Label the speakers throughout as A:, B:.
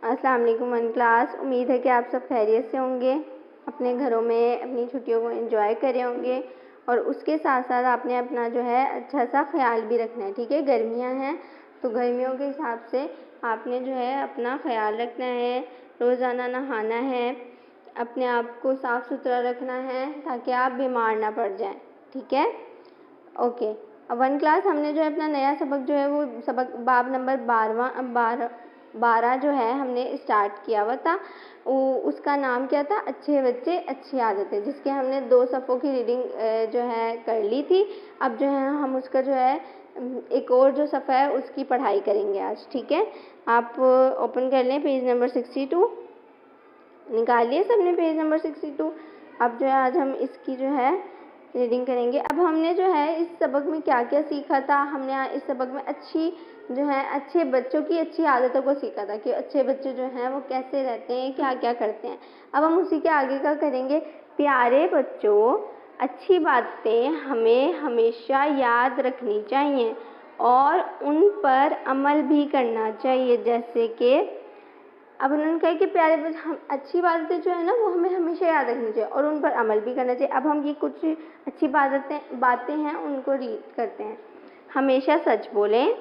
A: अस्सलाम वालेकुम one class. उम्मीद है कि आप सब खैरियत से होंगे, अपने घरों में अपनी छुट्टियों को एंजॉय कर रहे होंगे और उसके साथ साथ आपने अपना जो है अच्छा सा ख्याल भी रखना है। ठीक है, गर्मियां हैं तो गर्मियों के हिसाब से आपने जो है अपना ख्याल रखना है, रोज़ाना नहाना है, अपने आप को साफ़ सुथरा रखना है ताकि आप बीमार ना पड़ जाएं। ठीक है, ओके। अब वन क्लास हमने जो है अपना नया सबक जो है वो सबक बाब नंबर 12 जो है हमने स्टार्ट किया हुआ था। उसका नाम क्या था? अच्छे बच्चे अच्छी आदतें, जिसके हमने 2 सफ़ों की रीडिंग जो है कर ली थी। अब जो है हम उसका जो है एक और जो सफ़ा है उसकी पढ़ाई करेंगे आज। ठीक है, आप ओपन कर लें पेज नंबर 62, निकालिए सबने पेज नंबर 62। अब जो है आज हम इसकी जो है रीडिंग करेंगे। अब हमने जो है इस सबक में क्या क्या सीखा था? हमने इस सबक में अच्छे बच्चों की अच्छी आदतों को सीखा था कि अच्छे बच्चे जो हैं वो कैसे रहते हैं, क्या क्या करते हैं। अब हम उसी के आगे का करेंगे। प्यारे बच्चों, अच्छी बातें हमें हमेशा याद रखनी चाहिए और उन पर अमल भी करना चाहिए। जैसे कि अब उन्होंने कहा कि प्यारे बच्चे, हम अच्छी बातें जो है ना वो हमें हमेशा याद रखनी चाहिए और उन पर अमल भी करना चाहिए। अब हम ये कुछ अच्छी बातें हैं उनको रीड करते हैं। हमेशा सच बोलें,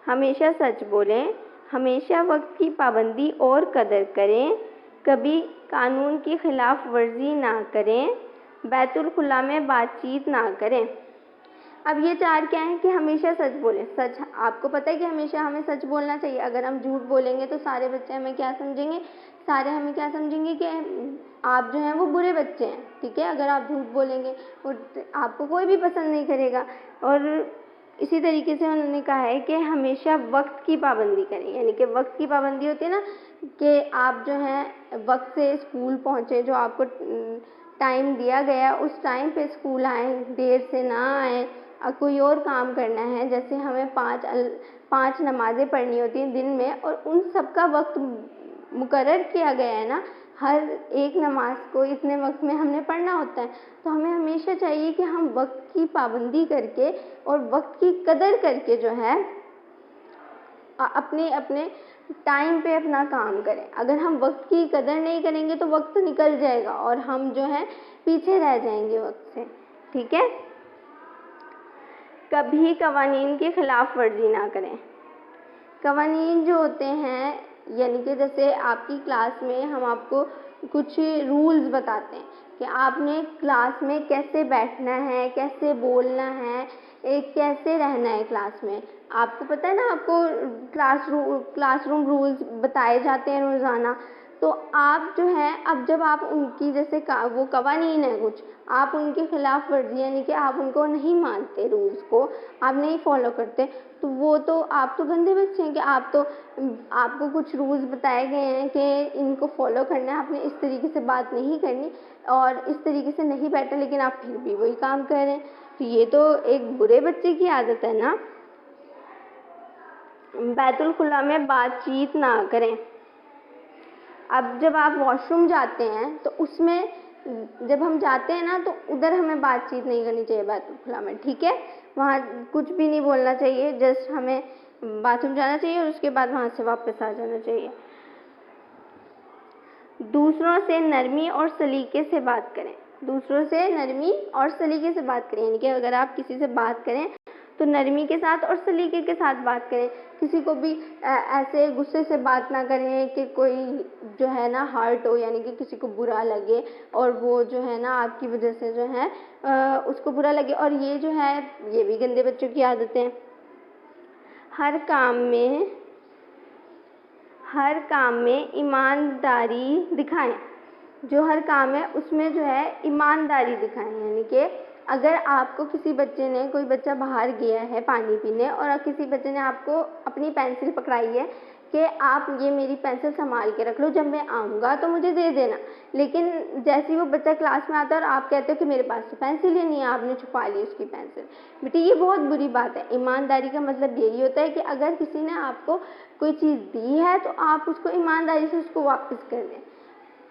A: हमेशा सच बोलें, हमेशा वक्त की पाबंदी और कदर करें, कभी कानून की खिलाफ वर्जी ना करें, बैतुल खुला में बातचीत ना करें। अब ये 4 क्या है कि हमेशा सच बोलें। सच, आपको पता है कि हमेशा हमें सच बोलना चाहिए। अगर हम झूठ बोलेंगे तो सारे बच्चे हमें क्या समझेंगे? कि आप जो हैं वो बुरे बच्चे हैं। ठीक है, अगर आप झूठ बोलेंगे और आपको कोई भी पसंद नहीं करेगा। और इसी तरीके से उन्होंने कहा है कि हमेशा वक्त की पाबंदी करें, यानी कि वक्त की पाबंदी होती है ना कि आप जो हैं वक्त से स्कूल पहुँचे, जो आपको टाइम दिया गया उस टाइम पे स्कूल आएँ, देर से ना आएँ। कोई और काम करना है, जैसे हमें 5 नमाज़ें पढ़नी होती हैं दिन में और उन सब का वक्त मुकर्रर किया गया है ना, हर एक नमाज को इतने वक्त में हमने पढ़ना होता है। तो हमें हमेशा चाहिए कि हम वक्त की पाबंदी करके और वक्त की कदर करके जो है अपने अपने टाइम पे अपना काम करें। अगर हम वक्त की कदर नहीं करेंगे तो वक्त निकल जाएगा और हम जो है पीछे रह जाएंगे वक्त से। ठीक है, कभी कवानीन की खिलाफ वर्जी ना करें। कवानीन जो होते हैं, यानी कि जैसे आपकी क्लास में हम आपको कुछ रूल्स बताते हैं कि आपने क्लास में कैसे बैठना है, कैसे बोलना है, कैसे रहना है क्लास में। आपको पता है ना, आपको क्लासरूम रूल्स बताए जाते हैं रोज़ाना। तो आप जो है अब जब आप उनकी जैसे वो कवानीन है कुछ, आप उनके खिलाफ वर्जी यानी कि आप उनको नहीं मानते, रूल्स को आप नहीं फॉलो करते, तो वो तो आप तो गंदे बच्चे हैं कि आपको कुछ रूल्स बताए गए हैं कि इनको फॉलो करना है, आपने इस तरीके से बात नहीं करनी और इस तरीके से नहीं बैठना, लेकिन आप फिर भी वही काम कर रहे हैं। तो ये तो एक बुरे बच्चे की आदत है ना। बैतुल खुला में बातचीत ना करें। अब जब आप वॉशरूम जाते हैं तो उसमें जब हम जाते हैं ना तो उधर हमें बातचीत नहीं करनी चाहिए बैतुल खुला में। ठीक है, वहाँ कुछ भी नहीं बोलना चाहिए, जस्ट हमें बाथरूम जाना चाहिए और उसके बाद वहाँ से वापस आ जाना चाहिए। दूसरों से नरमी और सलीके से बात करें। दूसरों से नरमी और सलीके से बात करें, यानी कि अगर आप किसी से बात करें तो नरमी के साथ और सलीके के साथ बात करें। किसी को भी ऐसे गुस्से से बात ना करें कि कोई जो है ना हर्ट हो, यानी कि किसी को बुरा लगे और वो जो है ना आपकी वजह से जो है उसको बुरा लगे। और ये जो है ये भी गंदे बच्चों की आदतें हैं। हर काम में ईमानदारी दिखाएं। जो हर काम है उसमें जो है ईमानदारी दिखाएं, यानी कि अगर आपको कोई बच्चा बाहर गया है पानी पीने और किसी बच्चे ने आपको अपनी पेंसिल पकड़ाई है कि आप ये मेरी पेंसिल संभाल के रख लो, जब मैं आऊँगा तो मुझे दे देना, लेकिन जैसे ही वो बच्चा क्लास में आता है और आप कहते हो कि मेरे पास तो पेंसिल ही नहीं है, आपने छुपा ली उसकी पेंसिल। बेटी ये बहुत बुरी बात है। ईमानदारी का मतलब यही होता है कि अगर किसी ने आपको कोई चीज़ दी है तो आप उसको ईमानदारी से उसको वापस कर दें।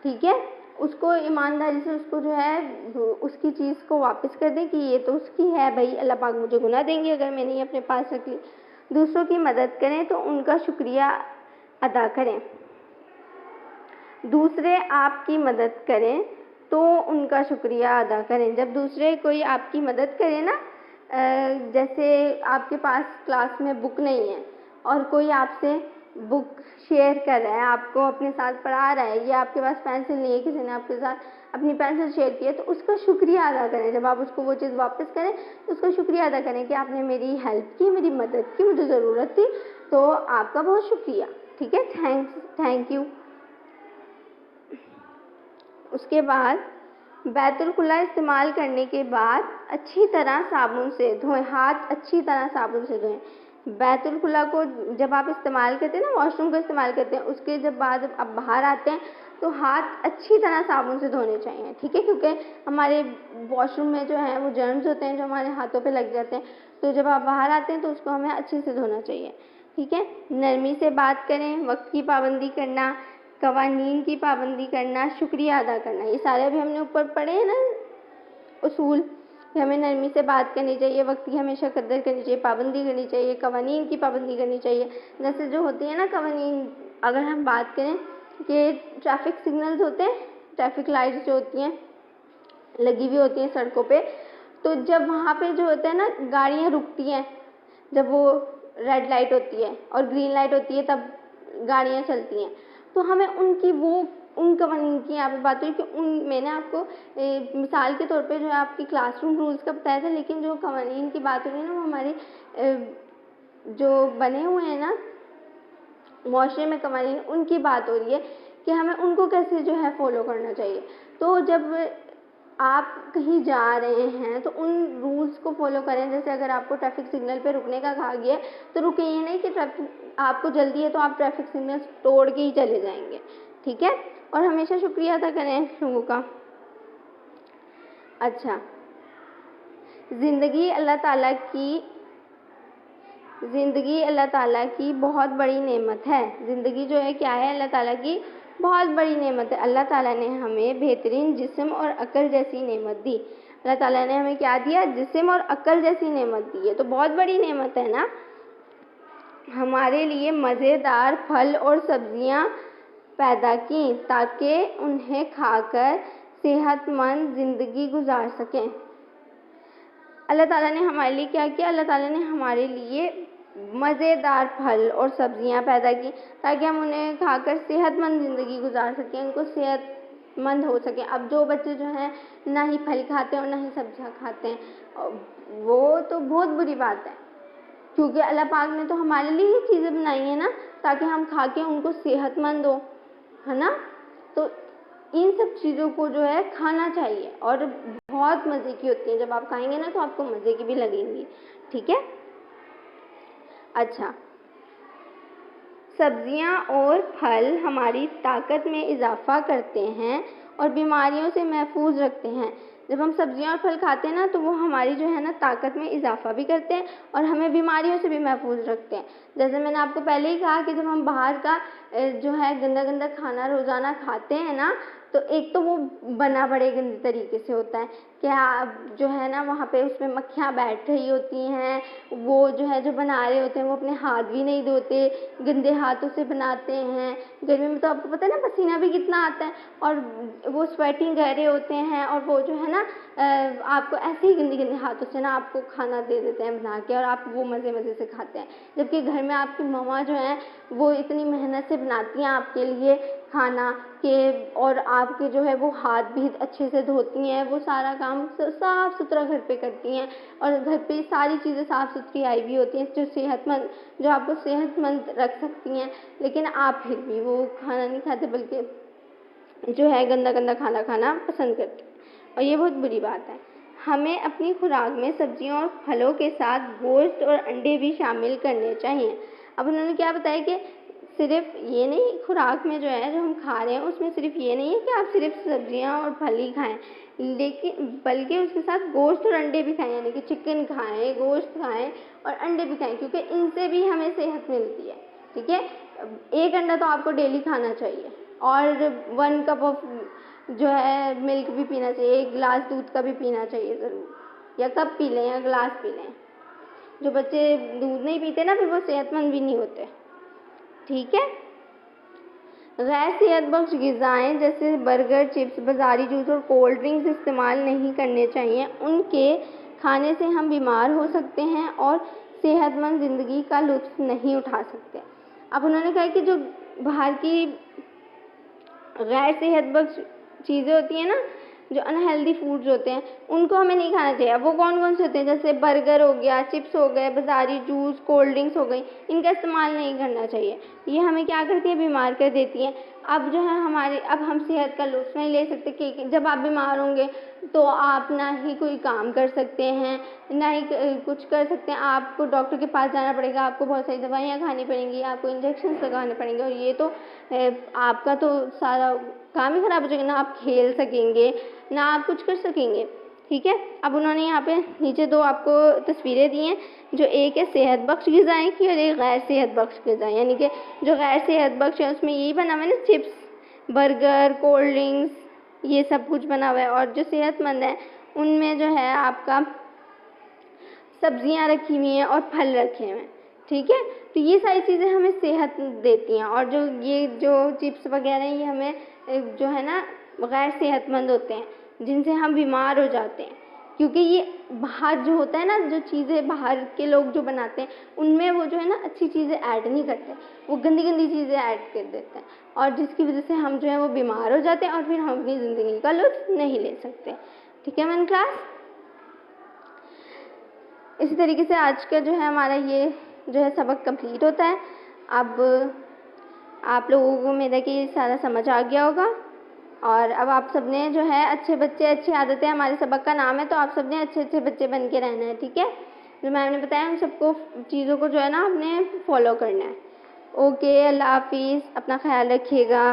A: ठीक है, उसको ईमानदारी से उसको जो है उसकी चीज़ को वापस कर दें कि ये तो उसकी है भाई, अल्लाह पाक मुझे गुनाह देंगे अगर मैंने ये अपने पास रख ली। दूसरों की मदद करें तो उनका शुक्रिया अदा करें। दूसरे आपकी मदद करें तो उनका शुक्रिया अदा करें। जब दूसरे कोई आपकी मदद करे ना, जैसे आपके पास क्लास में बुक नहीं है और कोई आपसे बुक शेयर कर रहा है, आपको अपने साथ पढ़ा रहा है, या आपके पास पेंसिल नहीं है, किसी ने आपके साथ अपनी पेंसिल शेयर की है, तो उसका शुक्रिया अदा करें। जब आप उसको वो चीज़ वापस करें तो उसका शुक्रिया अदा करें कि आपने मेरी हेल्प की, मेरी मदद की, मुझे ज़रूरत थी, तो आपका बहुत शुक्रिया। ठीक है, थैंक यू। उसके बाद बैतुल खुला इस्तेमाल करने के बाद अच्छी तरह साबुन से धोएं, हाथ अच्छी तरह साबुन से धोएं। बैतुल खुला को जब आप इस्तेमाल करते हैं ना, वॉशरूम को इस्तेमाल करते हैं, उसके जब बाद आप बाहर आते हैं तो हाथ अच्छी तरह साबुन से धोने चाहिए। ठीक है, क्योंकि हमारे वॉशरूम में जो है वो जर्म्स होते हैं जो हमारे हाथों पे लग जाते हैं, तो जब आप बाहर आते हैं तो उसको हमें अच्छे से धोना चाहिए। ठीक है, नरमी से बात करें, वक्त की पाबंदी करना, कवानीन की पाबंदी करना, शुक्रिया अदा करना, ये सारे अभी हमने ऊपर पढ़े हैं ना उसूल कि हमें नरमी से बात करनी चाहिए, वक्त की हमेशा कदर करनी चाहिए, पाबंदी करनी चाहिए, कवानीन की पाबंदी करनी चाहिए। जैसे जो होती है ना कवानीन, अगर हम बात करें कि ट्रैफिक सिग्नल्स होते हैं, ट्रैफिक लाइट्स जो होती हैं लगी हुई होती हैं सड़कों पे, तो जब वहाँ पे जो होता है ना गाड़ियाँ रुकती हैं, जब वो रेड लाइट होती है और ग्रीन लाइट होती है तब गाड़ियाँ चलती हैं, तो हमें उन कवानीन की यहाँ पे बात हुई कि मैंने आपको मिसाल के तौर पे जो है आपकी क्लासरूम रूल्स का बताया था, लेकिन जो कवानीन की बात हो रही है ना वो हमारे जो बने हुए हैं ना मुआशरे में कवानीन, उनकी बात हो रही है कि हमें उनको कैसे जो है फॉलो करना चाहिए। तो जब आप कहीं जा रहे हैं तो उन रूल्स को फॉलो करें। जैसे अगर आपको ट्रैफिक सिग्नल पे रुकने का कहा गया है तो रुके, ये नहीं कि आपको जल्दी है तो आप ट्रैफिक सिग्नल तोड़ के ही चले जाएंगे। ठीक है, और हमेशा शुक्रिया अदा करें लोगों का। अच्छा, ज़िंदगी अल्लाह ताला की बहुत बड़ी नेमत है। ज़िंदगी जो है क्या है, अल्लाह ताला की बहुत बड़ी नेमत है। अल्लाह ताला ने हमें बेहतरीन जिस्म और अक्ल जैसी नेमत दी। अल्लाह ताला ने हमें क्या दिया, जिस्म और अक्ल जैसी नेमत दी है, तो बहुत बड़ी नेमत है ना। हमारे लिए मज़ेदार फल और सब्जियां पैदा की ताकि उन्हें खाकर सेहतमंद ज़िंदगी गुजार सकें। अल्लाह ताला ने हमारे लिए क्या किया, अल्लाह ताला ने हमारे लिए मज़ेदार फल और सब्जियां पैदा की ताकि हम उन्हें खाकर सेहतमंद ज़िंदगी गुजार सकें, उनको सेहतमंद हो सकें। अब जो बच्चे जो हैं ना ही फल खाते हैं और ना ही सब्जियां खाते हैं, वो तो बहुत बुरी बात है, क्योंकि अल्लाह पाक ने तो हमारे लिए ये चीज़ें बनाई हैं ना ताकि हम खा के उनको सेहतमंद हो, है ना। तो इन सब चीज़ों को जो है खाना चाहिए और बहुत मज़े की होती है। जब आप खाएंगे ना तो आपको मज़े की भी लगेंगी। ठीक है, अच्छा, सब्जियां और फल हमारी ताकत में इजाफ़ा करते हैं और बीमारियों से महफूज रखते हैं। जब हम सब्जियां और फल खाते हैं ना तो वो हमारी जो है ना ताकत में इजाफ़ा भी करते हैं और हमें बीमारियों से भी महफूज रखते हैं। जैसे मैंने आपको पहले ही कहा कि जब हम बाहर का जो है गंदा गंदा खाना रोज़ाना खाते हैं ना, तो एक तो वो बना बड़े गंदे तरीके से होता है, क्या जो है ना वहाँ पे उसमें मक्खियाँ बैठ रही होती हैं, वो जो है जो बना रहे होते हैं वो अपने हाथ भी नहीं धोते, गंदे हाथों से बनाते हैं। गर्मी में तो आपको पता है ना पसीना भी कितना आता है और वो स्वेटिंग कर रहे होते हैं और वो जो है ना आपको ऐसे ही गंदे गंदे हाथों से ना आपको खाना दे देते हैं बना के और आप वो मज़े मज़े से खाते हैं। जबकि घर में आपकी मम्मा जो है वो इतनी मेहनत से बनाती हैं आपके लिए खाना के, और आपके जो है वो हाथ भी अच्छे से धोती हैं, वो सारा काम साफ़ सुथरा घर पे करती हैं और घर पे सारी चीज़ें साफ़ सुथरी आई भी होती हैं जो आपको सेहतमंद रख सकती हैं। लेकिन आप फिर भी वो खाना नहीं खाते बल्कि जो है गंदा गंदा खाना खाना पसंद करते हैं और ये बहुत बुरी बात है। हमें अपनी खुराक में सब्जियों और फलों के साथ गोश्त और अंडे भी शामिल करने चाहिए। अब उन्होंने क्या बताया कि सिर्फ ये नहीं, खुराक में जो है जो हम खा रहे हैं उसमें सिर्फ ये नहीं है कि आप सिर्फ सब्जियां और फल ही खाएं, लेकिन बल्कि उसके साथ गोश्त और अंडे भी खाएं, यानी कि चिकन खाएं, गोश्त खाएं और अंडे भी खाएं, क्योंकि इनसे भी हमें सेहत मिलती है। ठीक है, एक अंडा तो आपको डेली खाना चाहिए और 1 कप ऑफ जो है मिल्क भी पीना चाहिए, 1 गिलास दूध का भी पीना चाहिए ज़रूर, या कप पी लें या गिलास पी लें। जो बच्चे दूध नहीं पीते ना, फिर वो सेहतमंद भी नहीं होते, ठीक है। गैर सेहत बख्श ग़िज़ाएँ जैसे बर्गर, चिप्स, बाज़ारी जूस और कोल्ड ड्रिंक्स इस्तेमाल नहीं करने चाहिए। उनके खाने से हम बीमार हो सकते हैं और सेहतमंद ज़िंदगी का लुत्फ़ नहीं उठा सकते। अब उन्होंने कहा कि जो बाहर की गैर सेहत बख्श चीज़ें होती हैं ना, जो अनहेल्दी फूड्स होते हैं, उनको हमें नहीं खाना चाहिए। अब वो कौन कौन से होते हैं, जैसे बर्गर हो गया, चिप्स हो गए, बाज़ारी जूस, कोल्ड ड्रिंक्स हो गई, इनका इस्तेमाल नहीं करना चाहिए। ये हमें क्या करती है, बीमार कर देती हैं। अब जो है अब हम सेहत का लुत्फ़ नहीं ले सकते कि जब आप बीमार होंगे तो आप ना ही कोई काम कर सकते हैं, ना ही कुछ कर सकते हैं। आपको डॉक्टर के पास जाना पड़ेगा, आपको बहुत सारी दवाइयाँ खानी पड़ेंगी, आपको इंजेक्शंस लगाने पड़ेंगे, और ये तो आपका तो सारा काम ही ख़राब हो जाएगा। ना आप खेल सकेंगे, ना आप कुछ कर सकेंगे, ठीक है। अब उन्होंने यहाँ पे नीचे 2 आपको तस्वीरें दी हैं, जो एक है सेहत बख्श ग़िज़ाएँ की और एक गैर सेहत बख्श ग़िज़ाएँ। यानी कि जो गैर सेहत बख्श है उसमें यही बना हुआ है ना, चिप्स, बर्गर, कोल्ड ड्रिंक्स, ये सब कुछ बना हुआ है। और जो सेहतमंद है उनमें जो है आपका सब्जियां रखी हुई हैं और फल रखे हुए हैं, ठीक है। तो ये सारी चीज़ें हमें सेहत देती हैं, और जो चिप्स वगैरह ये हमें जो है ना गैर सेहतमंद होते हैं, जिनसे हम बीमार हो जाते हैं, क्योंकि ये बाहर जो होता है ना, जो चीज़ें बाहर के लोग जो बनाते हैं उनमें वो जो है ना अच्छी चीज़ें ऐड नहीं करते, वो गंदी गंदी चीज़ें ऐड कर देते हैं, और जिसकी वजह से हम जो है वो बीमार हो जाते हैं और फिर हम अपनी ज़िंदगी का लुत्फ़ नहीं ले सकते, ठीक है मैन क्लास। इसी तरीके से आज का जो है हमारा ये जो है सबक कंप्लीट होता है। अब आप लोगों को उम्मीद है कि ये सारा समझ आ गया होगा, और अब आप सबने जो है अच्छे बच्चे, अच्छी आदतें हमारे सबक का नाम है, तो आप सबने अच्छे अच्छे बच्चे बन के रहना है, ठीक है। जो मैम ने बताया उन सबको चीज़ों को जो है ना आपने फॉलो करना है। ओके, अल्लाह हाफिज़, अपना ख्याल रखिएगा।